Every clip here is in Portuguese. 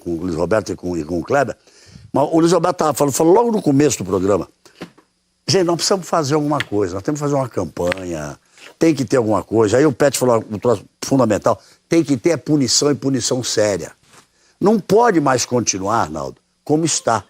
com o Luiz Roberto e com o Kleber, mas o Luiz Roberto estava falando logo no começo do programa. Gente, nós precisamos fazer alguma coisa, nós temos que fazer uma campanha, tem que ter alguma coisa. Aí o Pet falou um troço fundamental, tem que ter punição e punição séria. Não pode mais continuar, Arnaldo, como está.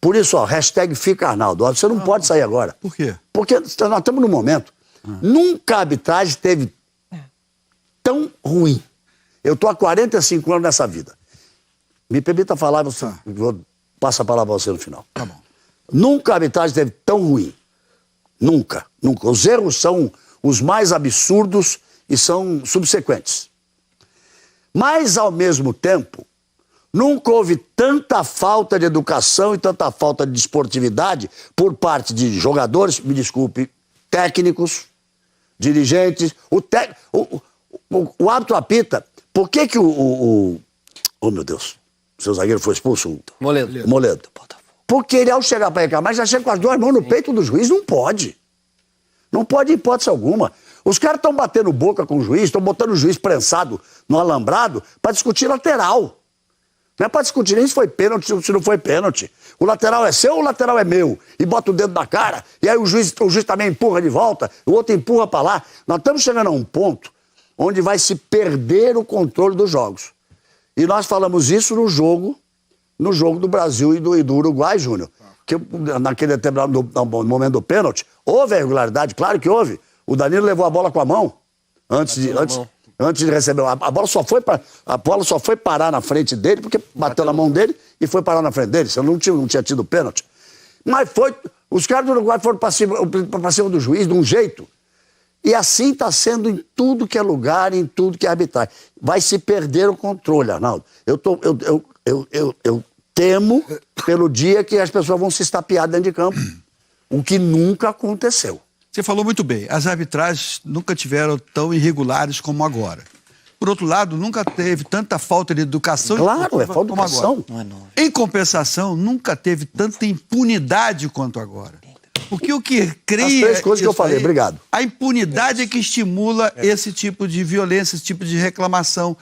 Por isso, ó, hashtag fica Arnaldo. Ó, você não pode sair agora. Por quê? Porque nós estamos num momento. Nunca a arbitragem esteve tão ruim. Eu estou há 45 anos nessa vida. Me permita falar, vou passar a palavra a você no final. Tá bom. Nunca a arbitragem esteve tão ruim. Nunca, nunca. Os erros são os mais absurdos e são subsequentes. Mas, ao mesmo tempo, nunca houve tanta falta de educação e tanta falta de esportividade por parte de jogadores, me desculpe, técnicos, dirigentes. O árbitro apita. Por que oh, meu Deus, o seu zagueiro foi expulso? Moledo. Porque ele, ao chegar para reclamar, já chega com as duas mãos no peito do juiz. Não pode. Não pode, em hipótese alguma. Os caras estão batendo boca com o juiz, estão botando o juiz prensado no alambrado para discutir lateral. Não é para discutir nem se foi pênalti ou se não foi pênalti. O lateral é seu ou o lateral é meu? E bota o dedo na cara, e aí o juiz também empurra de volta, o outro empurra para lá. Nós estamos chegando a um ponto onde vai se perder o controle dos jogos. E nós falamos isso no jogo do Brasil e do Uruguai, Júnior. Que naquele determinado momento do pênalti, houve a irregularidade, claro que houve. O Danilo levou a bola com a mão antes de receber. A bola só foi parar na frente dele, porque bateu na mão dele e foi parar na frente dele. Senão não tinha tido pênalti. Mas os caras do Uruguai foram para cima do juiz de um jeito. E assim está sendo em tudo que é lugar, em tudo que é arbitragem. Vai se perder o controle, Arnaldo. Eu temo pelo dia que as pessoas vão se estapear dentro de campo. O que nunca aconteceu. Você falou muito bem, as arbitragens nunca tiveram tão irregulares como agora. Por outro lado, nunca teve tanta falta de educação. Claro, é falta de educação. Em compensação, nunca teve tanta impunidade quanto agora. Porque o que cria... As três coisas que eu falei, obrigado. A impunidade é que estimula esse tipo de violência, esse tipo de reclamação.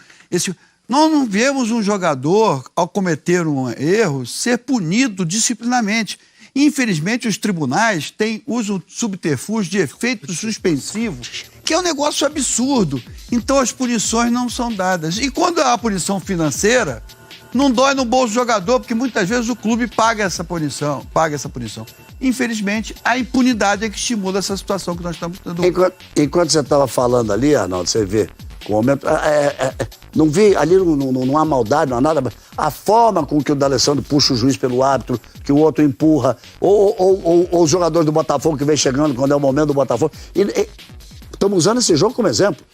Nós não vemos um jogador, ao cometer um erro, ser punido disciplinarmente. Infelizmente, os tribunais usam subterfúgio de efeito suspensivo, que é um negócio absurdo. Então, as punições não são dadas. E quando há a punição financeira, não dói no bolso do jogador, porque muitas vezes o clube paga essa punição. Infelizmente, a impunidade é que estimula essa situação que nós estamos tendo. Enquanto você estava falando ali, Arnaldo, você vê o momento... não vi, ali não há maldade, não há nada. A forma com que o D'Alessandro puxa o juiz pelo árbitro, que o outro empurra, ou os jogadores do Botafogo que vem chegando quando é o momento do Botafogo. Estamos usando esse jogo como exemplo.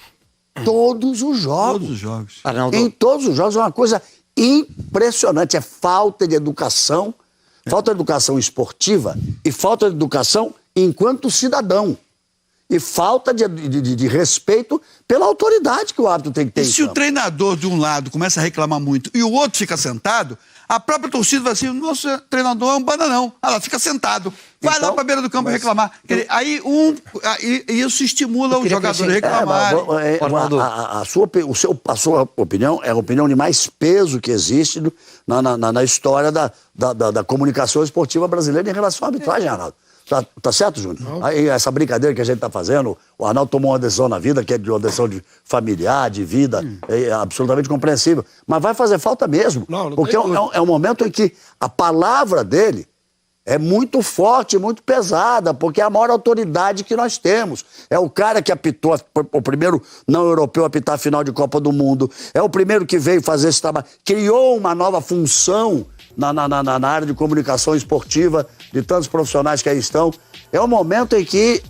Todos os jogos. Todos os jogos. Arnaldo. Em todos os jogos é uma coisa impressionante. É falta de educação, falta de educação esportiva e falta de educação enquanto cidadão. E falta de respeito pela autoridade que o árbitro tem que ter. E se o treinador de um lado começa a reclamar muito e o outro fica sentado, a própria torcida vai assim, nosso treinador é um bananão. Ela fica sentado. Vai lá para a beira do campo reclamar. Aí isso estimula o jogador a reclamar. A sua opinião é a opinião de mais peso que existe na história da comunicação esportiva brasileira em relação à arbitragem, Arnaldo. Tá certo, Júnior? Aí essa brincadeira que a gente tá fazendo, o Arnaldo tomou uma decisão na vida, que é uma decisão familiar, de vida, é absolutamente compreensível. Mas vai fazer falta mesmo. Porque é um momento em que a palavra dele é muito forte, muito pesada, porque é a maior autoridade que nós temos. É o cara que apitou, o primeiro não europeu a apitar a final de Copa do Mundo. É o primeiro que veio fazer esse trabalho. Criou uma nova função na área de comunicação esportiva de tantos profissionais que aí estão. É um momento em que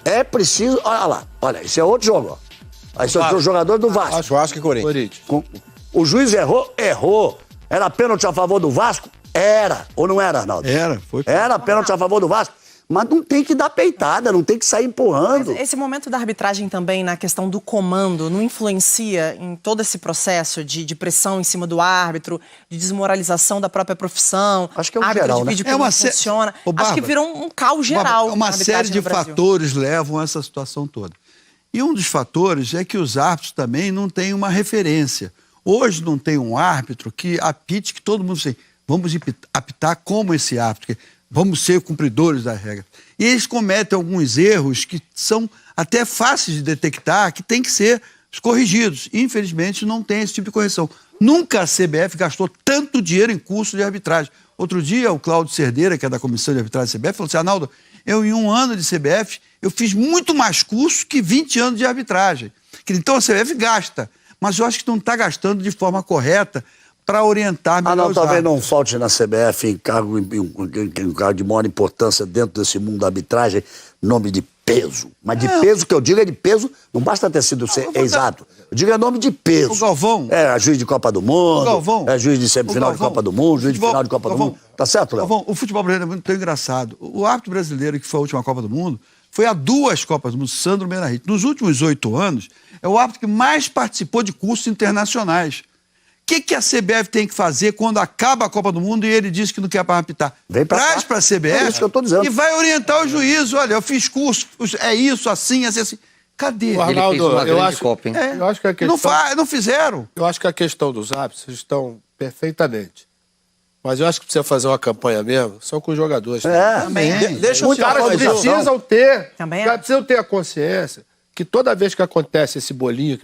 é preciso... Olha lá, olha, esse é outro jogo. Ó. Esse é o jogador do Vasco. Vasco e Corinthians. O juiz errou. Era pênalti a favor do Vasco? Era. Ou não era, Arnaldo? Era pênalti a favor do Vasco. Mas não tem que dar peitada, não tem que sair empurrando. Mas esse momento da arbitragem também, na questão do comando, não influencia em todo esse processo de pressão em cima do árbitro, de desmoralização da própria profissão? Acho que é um geral, de vídeo que não funciona. Acho que virou um caos geral. Uma série de fatores levam a essa situação toda. E um dos fatores é que os árbitros também não têm uma referência. Hoje não tem um árbitro que apite, que todo mundo sei, vamos apitar como esse árbitro, vamos ser cumpridores da regra. E eles cometem alguns erros que são até fáceis de detectar, que têm que ser corrigidos. Infelizmente, não tem esse tipo de correção. Nunca a CBF gastou tanto dinheiro em curso de arbitragem. Outro dia, o Cláudio Cerdeira, que é da Comissão de Arbitragem da CBF, falou assim, Arnaldo, eu em 1 ano de CBF, eu fiz muito mais curso que 20 anos de arbitragem. Então a CBF gasta, mas eu acho que não está gastando de forma correta para orientar melhor os talvez árbitros. não falte na CBF em cargo de maior importância dentro desse mundo da arbitragem, nome de peso. Mas de peso, que eu digo é de peso, não basta ter sido exato. Eu digo é nome de peso. O Galvão. É juiz de Copa do Mundo, Galvão, é juiz de semifinal de Copa do Mundo, juiz de final de Copa Galvão, do Mundo. Tá certo, Léo? Galvão, o futebol brasileiro é muito engraçado. O árbitro brasileiro que foi a última Copa do Mundo foi a 2 Copas do Mundo, Sandro Meirahit. Nos últimos 8 anos, é o árbitro que mais participou de cursos internacionais. O que a CBF tem que fazer quando acaba a Copa do Mundo e ele diz que não quer para apitar? Traz para a CBF é isso que eu tô dizendo. E vai orientar o juiz. Olha, eu fiz curso, é isso, assim, assim, assim. Cadê? O Arnaldo, eu acho que a questão... Não fizeram. Eu acho que a questão dos árbitros estão perfeitamente. Mas eu acho que precisa fazer uma campanha mesmo, só com os jogadores. Também. Deixa os caras precisam ter. Também Os caras precisam ter a consciência que toda vez que acontece esse bolinho,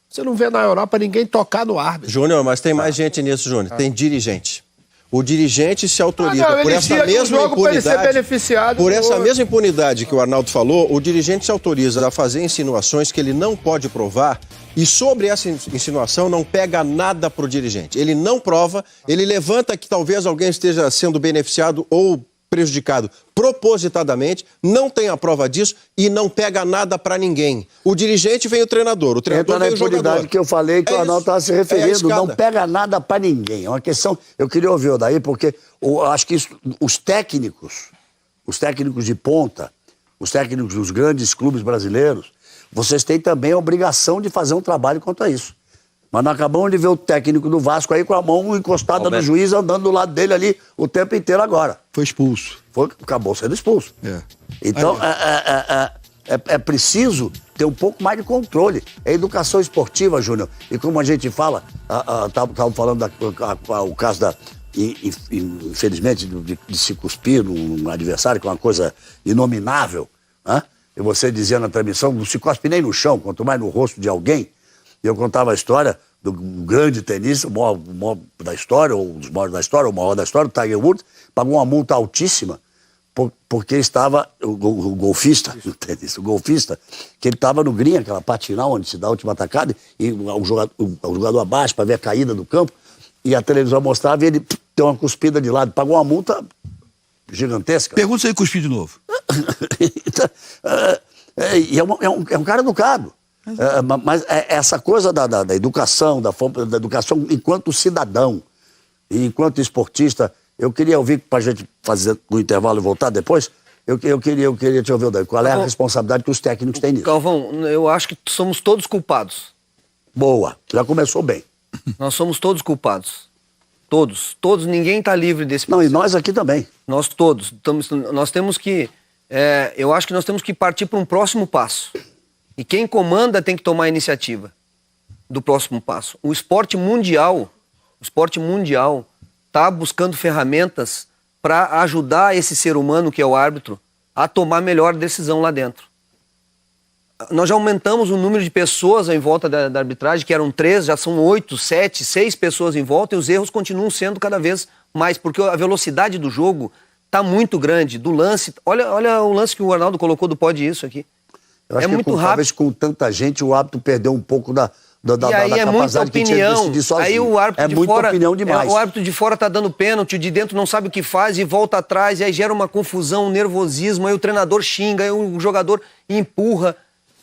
você não vê na Europa ninguém tocar no árbitro. Júnior, mas tem mais gente nisso, Júnior. Tem dirigente. O dirigente se autoriza por essa ele mesma jogo para ele ser impunidade. beneficiado. Por essa mesma impunidade que o Arnaldo falou, o dirigente se autoriza a fazer insinuações que ele não pode provar e sobre essa insinuação não pega nada pro dirigente. Ele não prova, ele levanta que talvez alguém esteja sendo beneficiado ou prejudicado propositadamente, não tem a prova disso e não pega nada para ninguém. O dirigente vem o treinador Entra vem o jogador. impunidade que eu falei que o Arnaldo estava se referindo. Não pega nada para ninguém. É uma questão... Eu queria ouvir o daí, porque eu acho que os técnicos de ponta, os técnicos dos grandes clubes brasileiros, vocês têm também a obrigação de fazer um trabalho quanto a isso. Mas nós acabamos de ver o técnico do Vasco aí com a mão encostada no juiz, andando do lado dele ali o tempo inteiro agora. Foi expulso. Acabou sendo expulso. Então, é preciso ter um pouco mais de controle. É educação esportiva, Júnior. E como a gente fala, estava falando o caso da... Infelizmente, de se cuspir num adversário, que é uma coisa inominável. Né? E você dizia na transmissão, não se cospe nem no chão, quanto mais no rosto de alguém. E eu contava a história do grande tenista, o maior da história, ou um dos maiores da história, o maior da história, o Tiger Woods, pagou uma multa altíssima porque estava, o golfista, que ele estava no green, aquela parte final, onde se dá a última atacada, e o jogador abaixo para ver a caída do campo, e a televisão mostrava e ele deu uma cuspida de lado, pagou uma multa gigantesca. Pergunta se ele cuspiu de novo. E é um cara educado. Mas essa coisa da educação, da educação enquanto cidadão e enquanto esportista, eu queria ouvir, para a gente fazer no intervalo e voltar depois, eu queria te ouvir, qual é a responsabilidade que os técnicos têm nisso? Galvão, eu acho que somos todos culpados. Boa, já começou bem. Nós somos todos culpados. Todos, ninguém está livre desse Não, processo. e nós aqui também. Nós todos. Nós temos que... eu acho que nós temos que partir para um próximo passo. E quem comanda tem que tomar a iniciativa do próximo passo. O esporte mundial está buscando ferramentas para ajudar esse ser humano, que é o árbitro, a tomar melhor decisão lá dentro. Nós já aumentamos o número de pessoas em volta da arbitragem, que eram 3, já são 8, 7, 6 pessoas em volta, e os erros continuam sendo cada vez mais, porque a velocidade do jogo está muito grande, do lance. Olha o lance que o Arnaldo colocou do pode isso aqui. Eu acho que muito rápido. Talvez com tanta gente o árbitro perdeu um pouco da e aí é muita capacidade que tinha de decidir sozinho. Aí o árbitro de muita fora, opinião demais. O árbitro de fora tá dando pênalti, de dentro não sabe o que faz e volta atrás, e aí gera uma confusão, um nervosismo, aí o treinador xinga, aí o jogador empurra.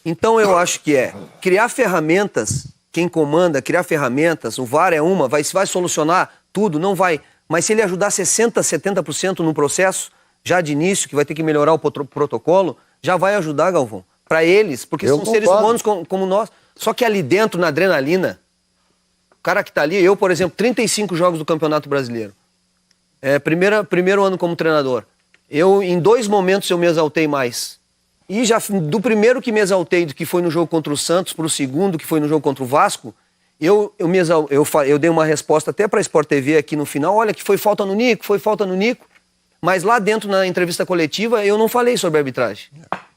Então eu acho que criar ferramentas, quem comanda, criar ferramentas, o VAR é uma, vai solucionar tudo? Não vai. Mas se ele ajudar 60%, 70% no processo, já de início, que vai ter que melhorar o protocolo, já vai ajudar, Galvão. Para eles, porque são seres humanos como nós. Só que ali dentro, na adrenalina, o cara que tá ali, eu, por exemplo, 35 jogos do Campeonato Brasileiro. Primeiro ano como treinador. Em 2 momentos eu me exaltei mais. E já do primeiro que me exaltei, que foi no jogo contra o Santos, pro segundo, que foi no jogo contra o Vasco, eu dei uma resposta até para a Sport TV aqui no final, olha que foi falta no Nico, mas lá dentro na entrevista coletiva eu não falei sobre a arbitragem.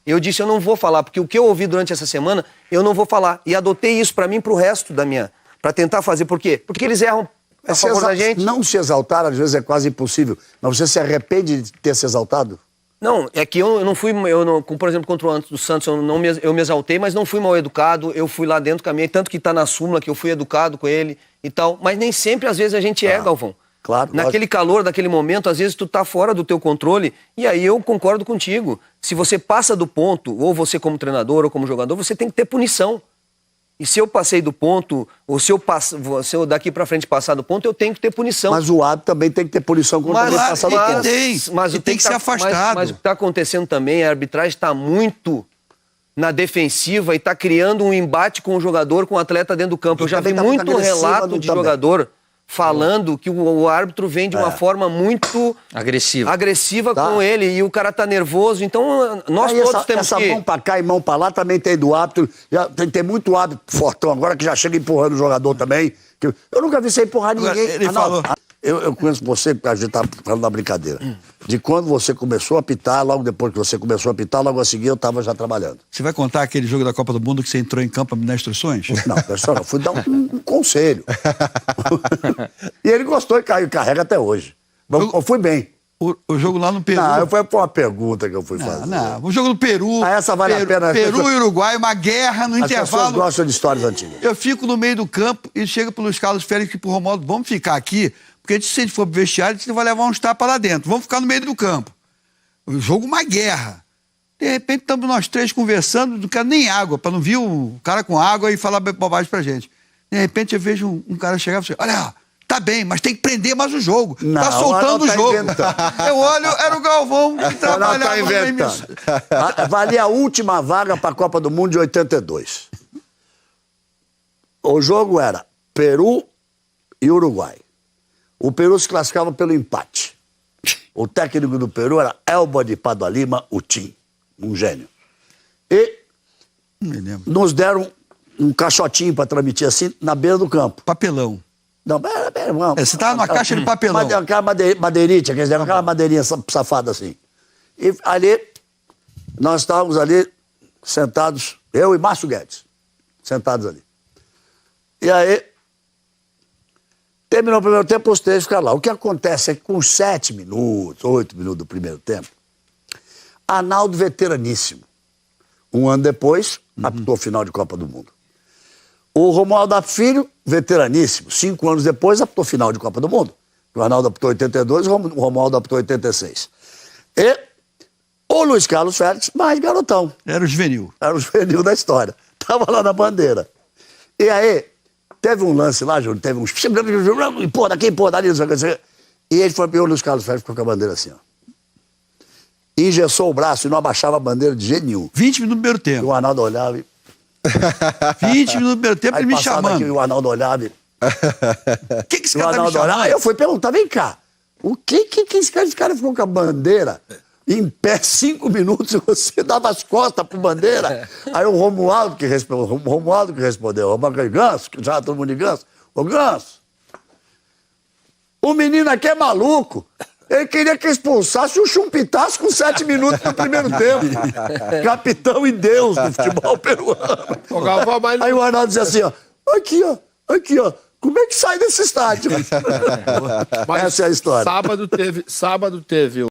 Eu disse, eu não vou falar, porque o que eu ouvi durante essa semana, eu não vou falar. E adotei isso para mim, pro resto da minha... Para tentar fazer, por quê? Porque eles erram a favor da gente. Não se exaltar, às vezes, é quase impossível. Mas você se arrepende de ter se exaltado? Não, é que eu não fui, por exemplo, contra o Santos, eu me exaltei, mas não fui mal educado, eu fui lá dentro, caminhei, tanto que tá na súmula que eu fui educado com ele e tal, mas nem sempre, às vezes, a gente é, Galvão. Claro. Naquele calor, naquele momento, às vezes tu tá fora do teu controle, e aí eu concordo contigo. Se você passa do ponto, ou você como treinador ou como jogador, você tem que ter punição. E se eu passei do ponto, ou se eu daqui pra frente passar do ponto, eu tenho que ter punição. Mas o árbitro também tem que ter punição quando ele passar do ponto. Mas tem que ser afastado. Mas o que está acontecendo também, a arbitragem está muito na defensiva e está criando um embate com o jogador, com o atleta dentro do campo. Eu já vi muito relato de jogador falando que o árbitro vem de uma forma muito agressiva com ele, e o cara tá nervoso. Então, nós todos temos essa mão pra cá e mão pra lá também tem do árbitro. Tem muito árbitro fortão agora que já chega empurrando o jogador também. Eu nunca vi você empurrar ninguém. Ele falou... Eu conheço você, porque a gente tá falando da brincadeira. De quando você começou a apitar, logo depois que você começou a apitar, logo a seguir eu tava já trabalhando. Você vai contar aquele jogo da Copa do Mundo que você entrou em campo para me dar instruções? Não, pessoal, eu fui dar um conselho. E ele gostou e carrega até hoje. Eu fui bem. O jogo lá no Peru... Não, foi uma pergunta que eu fui fazer. Não, o jogo do Peru... Essa vale a pena. Peru e Uruguai, uma guerra no intervalo. As pessoas gostam de histórias antigas. Eu fico no meio do campo e chega pro Luiz Carlos Félix e pro Romualdo, vamos ficar aqui, porque se a gente for pro vestiário, a gente vai levar uns tapas lá dentro. Vamos ficar no meio do campo. O jogo, uma guerra. De repente, estamos nós três conversando, não quero nem água, para não vir o cara com água e falar bobagem pra gente. De repente, eu vejo um cara chegar e falar, olha, tá bem, mas tem que prender mais o jogo. Não, tá soltando o jogo. Inventando. Eu olho, era o Galvão que trabalhava tá inventando. Valia a última vaga para a Copa do Mundo de 82. O jogo era Peru e Uruguai. O Peru se classificava pelo empate. O técnico do Peru era Elba de Padua Lima, o Tim, um gênio. E nos deram um caixotinho para transmitir assim na beira do campo. Papelão. Não, você estava numa caixa de papelão. Aquela madeirite, aquela madeirinha safada assim. E ali, nós estávamos ali sentados, eu e Márcio Guedes, sentados ali. E aí, terminou o primeiro tempo, os três ficaram lá. O que acontece é que com 7 minutos, 8 minutos do primeiro tempo, Arnaldo, veteraníssimo, um ano depois, apitou a final de Copa do Mundo. O Romualdo Filho, veteraníssimo, 5 anos depois, apitou final de Copa do Mundo. O Arnaldo apitou 82, o Romualdo apitou 86. E o Luiz Carlos Félix, mais garotão. Era o juvenil. Era o juvenil da história. Tava lá na bandeira. E aí, teve um lance lá, Júlio, teve uns... Pô, daqui, pô, dali, não sei o que. E ele foi e o Luiz Carlos Félix ficou com a bandeira assim, ó. Engessou o braço e não abaixava a bandeira de jeito nenhum. 20 minutos no primeiro tempo. E o Arnaldo olhava e... 20 minutos no primeiro tempo, aí ele me passava chamando. Aqui, o Arnaldo olhava e... O que esse cara tá me chamando? Aí eu fui perguntar, vem cá, o que esse cara ficou com a bandeira em pé 5 minutos e você dava as costas pro bandeira? Aí o Romualdo que respondeu, o Ganso, que já todo mundo de Ganso, ô Ganso, o menino aqui é maluco. Ele queria que expulsasse o Chumpitasse com 7 minutos no primeiro tempo. Capitão e Deus do futebol peruano. Aí o Arnaldo dizia assim, ó, aqui, ó, como é que sai desse estádio? Essa é a história. Sábado teve